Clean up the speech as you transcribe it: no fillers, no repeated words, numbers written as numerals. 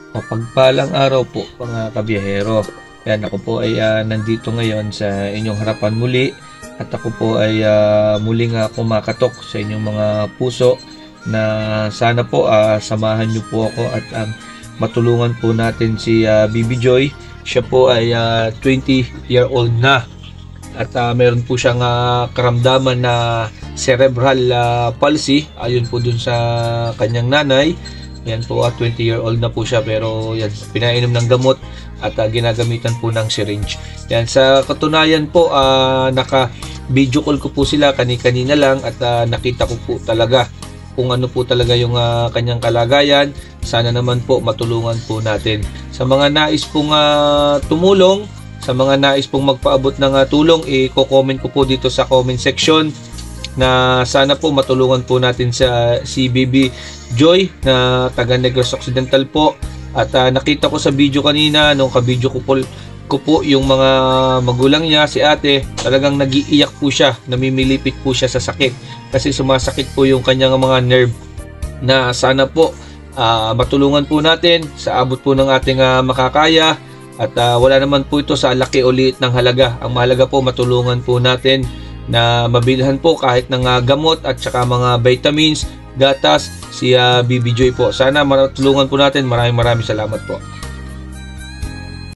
Mapagpalang araw po mga kabiyahero. Yan, ako po ay nandito ngayon sa inyong harapan muli at ako po ay muling kumakatok sa inyong mga puso na sana po samahan niyo po ako at matulungan po natin si Bibi Joy. Siya po ay 20-year-old na at meron po siyang karamdaman na cerebral palsy ayon po dun sa kanyang nanay. Yan po, 20-year-old na po siya pero yan, pinainom ng gamot at ginagamitan po ng syringe. Yan, sa katunayan po, naka-video call ko po sila kani-kanina lang at nakita ko po talaga kung ano po talaga yung kanyang kalagayan. Sana naman po matulungan po natin. Sa mga nais pong tumulong, sa mga nais pong magpaabot ng tulong, i-comment ko po dito sa comment section na sana po matulungan po natin si Bibi Joy na taga Negros Occidental po. At nakita ko sa video kanina nung ka-video ko po yung mga magulang niya, si ate, talagang nagiiyak po siya, namimilipit po siya sa sakit kasi sumasakit po yung kanyang mga nerve, na sana po matulungan po natin sa abot po ng ating makakaya. At wala naman po ito sa laki o liit ng halaga. Ang mahalaga po matulungan po natin na mabilhan po kahit ng gamot at saka mga vitamins, gatas si Bibi Joy po. Sana matulungan po natin. Maraming salamat po.